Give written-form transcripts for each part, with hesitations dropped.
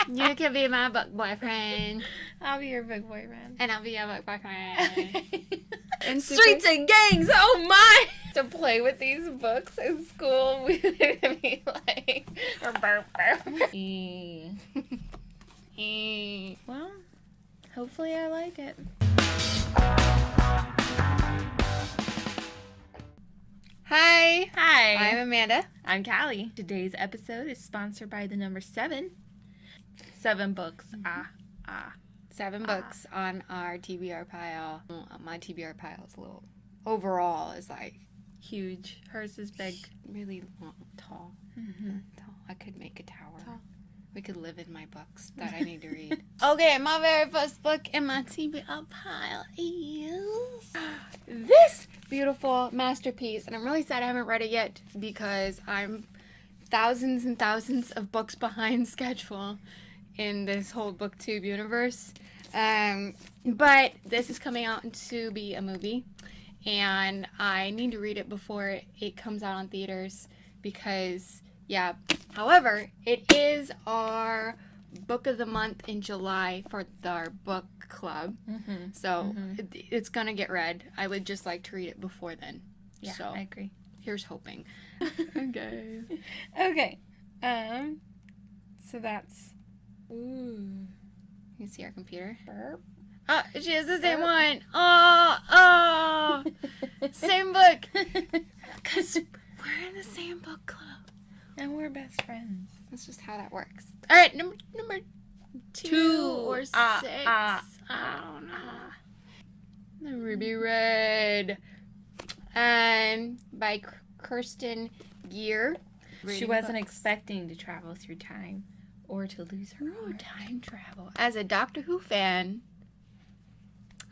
You can be my book boyfriend. I'll be your book boyfriend. And I'll be your book boyfriend. And Streets and gangs, oh my! To play with these books in school, we would be like... Well, hopefully I like it. Hi. Hi. I'm Amanda. I'm Callie. Today's episode is sponsored by the number 7. 7 books. Mm-hmm. 7 books on our TBR pile. My TBR pile is a little... Overall is like... Huge. Hers is big. Really long, tall. Mm-hmm. Tall. I could make a tower. Tall. We could live in my books that I need to read. Okay, my very first book in my TBR pile is this beautiful masterpiece. And I'm really sad I haven't read it yet because I'm thousands and thousands of books behind schedule in this whole BookTube universe. But this is coming out to be a movie. And I need to read it before it comes out on theaters because... Yeah. However, it is our book of the month in July for our book club. Mm-hmm. So it's going to get read. I would just like to read it before then. Yeah, so, I agree. Here's hoping. Okay. Okay. So that's... Ooh. You can see our computer. Burp. Oh, she has the same one. Oh. Same book. Because we're in the same book club. And we're best friends. That's just how that works. All right, number 2 or 6. I don't know. The Ruby Red. By Kerstin Gier. She wasn't expecting to travel through time or to lose her heart. Time travel. As a Doctor Who fan,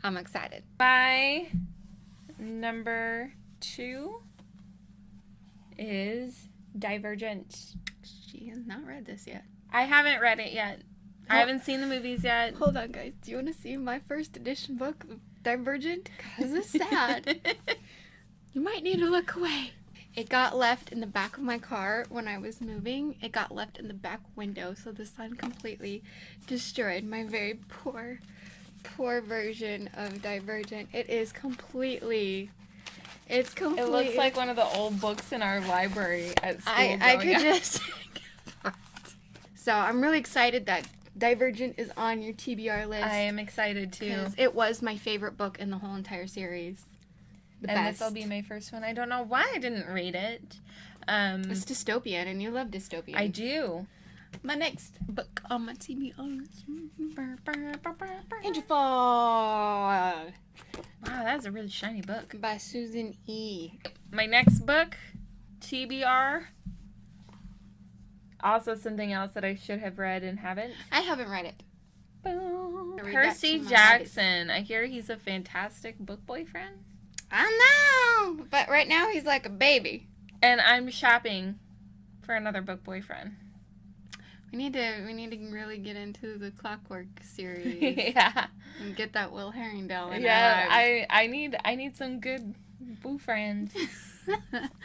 I'm excited. My number 2 is Divergent. She has not read this yet. I haven't read it yet. I haven't seen the movies yet. Hold on, guys. Do you want to see my first edition book, Divergent? Because it's sad. You might need to look away. It got left in the back of my car when I was moving. It got left in the back window, so the sun completely destroyed my very poor version of Divergent. It looks like one of the old books in our library at school. I could just... So I'm really excited that Divergent is on your TBR list. I am excited too. Because it was my favorite book in the whole entire series. This will be my first one. I don't know why I didn't read it. It's dystopian, and you love dystopian. I do. My next book on my TBR is Angel Fall. Wow, that's a really shiny book. By Susan E. My next book, TBR. Also something else that I should have read and haven't. I haven't read it. Boom. Percy Jackson. I hear he's a fantastic book boyfriend. I know, but right now he's like a baby. And I'm shopping for another book boyfriend. We need to really get into the Clockwork series. Yeah. And get that Will Herringdale in Yeah, I need some good boo friends.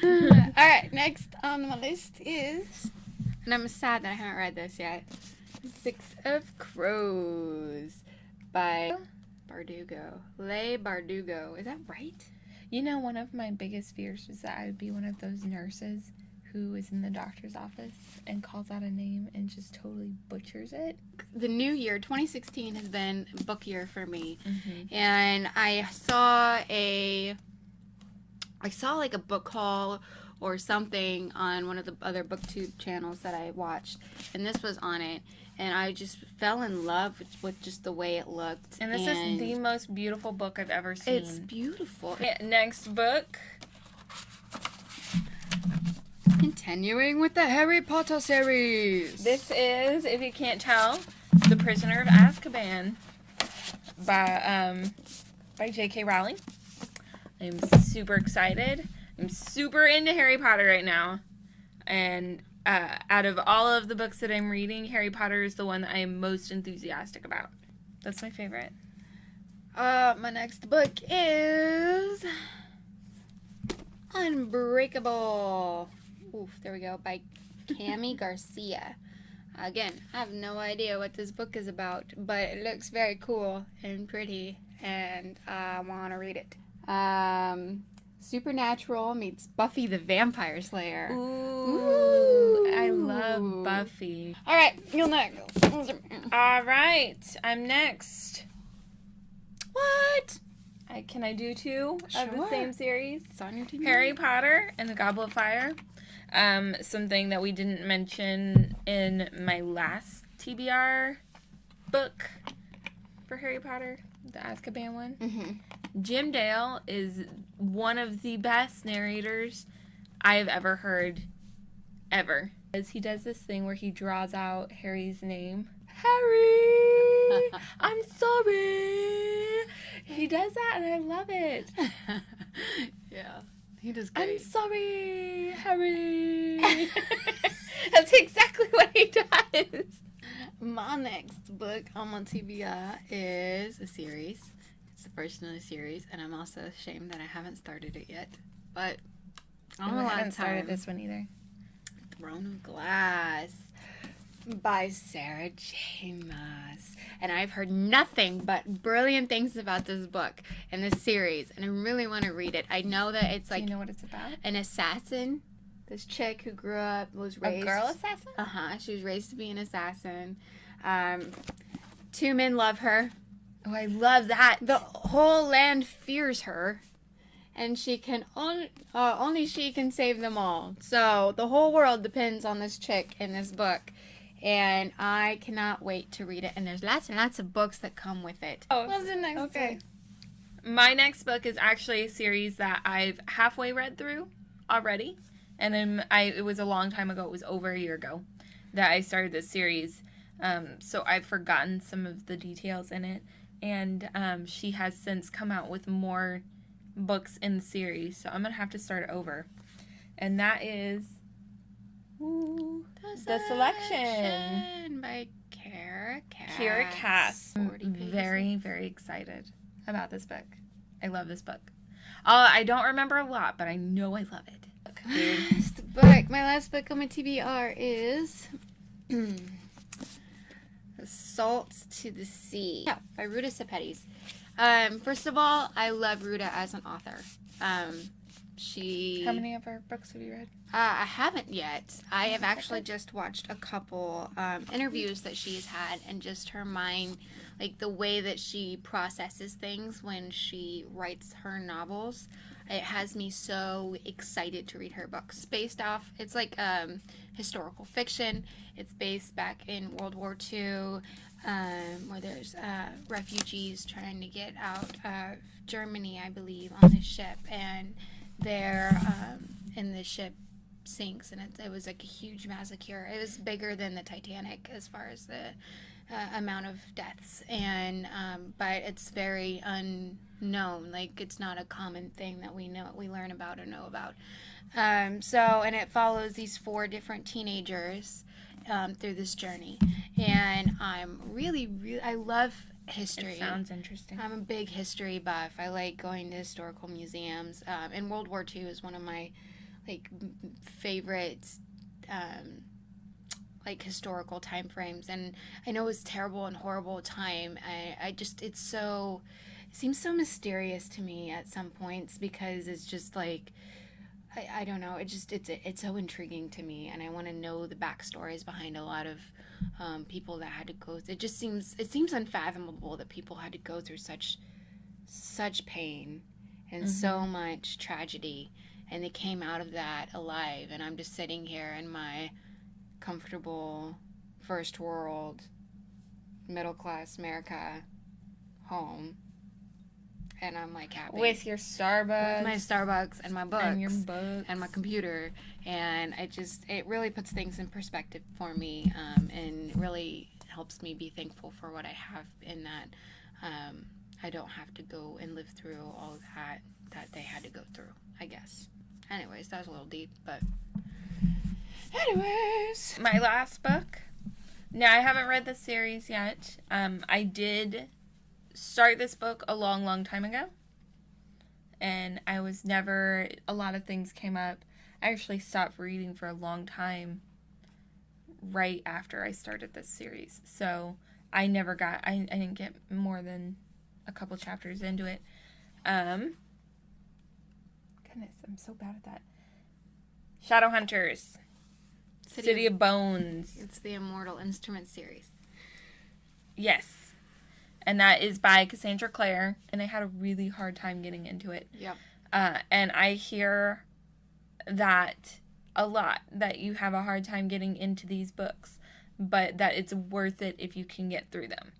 Alright, next on my list is, and I'm sad that I haven't read this yet, 6 of Crows by Bardugo. Leigh Bardugo. Is that right? You know, one of my biggest fears was that I would be one of those nurses who is in the doctor's office and calls out a name and just totally butchers it. The new year, 2016, has been a book year for me. Mm-hmm. And I saw like a book haul or something on one of the other BookTube channels that I watched. And this was on it. And I just fell in love with just the way it looked. And this is the most beautiful book I've ever seen. It's beautiful. Next book. Continuing with the Harry Potter series. This is, if you can't tell, The Prisoner of Azkaban by J.K. Rowling. I'm super excited. I'm super into Harry Potter right now. And out of all of the books that I'm reading, Harry Potter is the one that I am most enthusiastic about. That's my favorite. My next book is Unbreakable. Oof, there we go. By Garcia. Again, I have no idea what this book is about, but it looks very cool and pretty, and I want to read it. Supernatural meets Buffy the Vampire Slayer. Ooh, I love Buffy. All right, you're next. All right, I'm next. What? Can I do two of the Sure. same series? It's on your TV. Harry Potter and the Goblet of Fire. Something that we didn't mention in my last TBR book for Harry Potter, the Azkaban one. Mm-hmm. Jim Dale is one of the best narrators I have ever heard, ever. As he does this thing where he draws out Harry's name. Harry! I'm sorry! He does that and I love it. Yeah, he does I'm great. sorry, Harry. That's exactly what he does. My next book on my TBR is a series. It's the first in a series, and I'm also ashamed that I haven't started it yet. But on a I lot haven't of started time. this one either. Throne of Glass by Sarah J. Maas. And I've heard nothing but brilliant things about this book and this series, and I really want to read it. I know that it's like Do you know what it's about? an assassin. This chick who grew up was A raised. girl assassin? She was raised to be an assassin. Two men love her. Oh, I love that. The whole land fears her, and she can only she can save them all. So the whole world depends on this chick in this book, and I cannot wait to read it. And there's lots and lots of books that come with it. Oh, What's the next okay. one? My next book is actually a series that I've halfway read through already. And then it was a long time ago. It was over a year ago that I started this series. So I've forgotten some of the details in it. And she has since come out with more books in the series. So I'm going to have to start over. And that is The Selection by Kiera. Kiera Cass. I'm 40 pages. very, very excited about this book. I love this book. I don't remember a lot, but I know I love it. Last book. My last book on my TBR is Salt to the Sea by Ruta Sepetys. First of all, I love Ruta as an author. How many of her books have you read? I haven't yet. I have actually just watched a couple interviews that she's had, and just her mind, like the way that she processes things when she writes her novels. It has me so excited to read her books. Based off, it's like historical fiction. It's based back in World War II, where there's refugees trying to get out of Germany, I believe, on this ship, and the ship sinks, and it was like a huge massacre. It was bigger than the Titanic as far as the amount of deaths, and but it's very unknown. Like, it's not a common thing that we learn about or know about. And it follows these 4 different teenagers through this journey, and I'm I love history. It sounds interesting. I'm a big history buff. I like going to historical museums. And World War II is one of my favorite historical time frames. And I know it's terrible and horrible time. It seems so mysterious to me at some points, because it's just like, I don't know. It's so intriguing to me, and I want to know the backstories behind a lot of people that had to go. It seems unfathomable that people had to go through such pain and so much tragedy, and they came out of that alive. And I'm just sitting here in my comfortable first world, middle class America home. And I'm like happy. With your Starbucks. With my Starbucks and my books. And your books. And my computer. And it really puts things in perspective for me, and really helps me be thankful for what I have, in that I don't have to go and live through all that they had to go through, I guess. Anyways, that was a little deep, but anyways. My last book. Now, I haven't read the series yet. I did start this book a long, long time ago, and a lot of things came up. I actually stopped reading for a long time right after I started this series. So I didn't get more than a couple chapters into it. Goodness, I'm so bad at that. Shadowhunters. City of Bones. It's the Immortal Instrument series. Yes. And that is by Cassandra Clare. And I had a really hard time getting into it. Yep. And I hear that a lot, that you have a hard time getting into these books, but that it's worth it if you can get through them.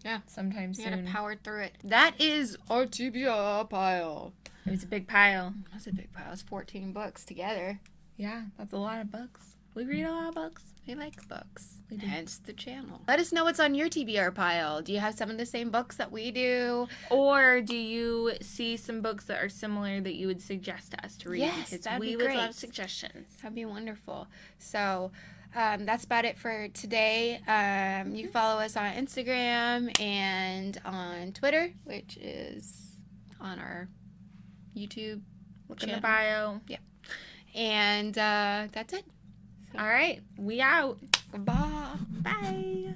Yeah. Sometime You soon. gotta power through it. That is our TBR pile. It was a big pile. That's a big pile. It's 14 books together. Yeah, that's a lot of books. We read a lot of books. We like books. We do. Hence the channel. Let us know what's on your TBR pile. Do you have some of the same books that we do? Or do you see some books that are similar that you would suggest to us to read? Yes, because that'd be we would great. love suggestions. That'd be wonderful. So that's about it for today. You follow us on Instagram and on Twitter, which is on our YouTube. Look in the bio. Yeah. And that's it. All right, we out. Bye. Bye.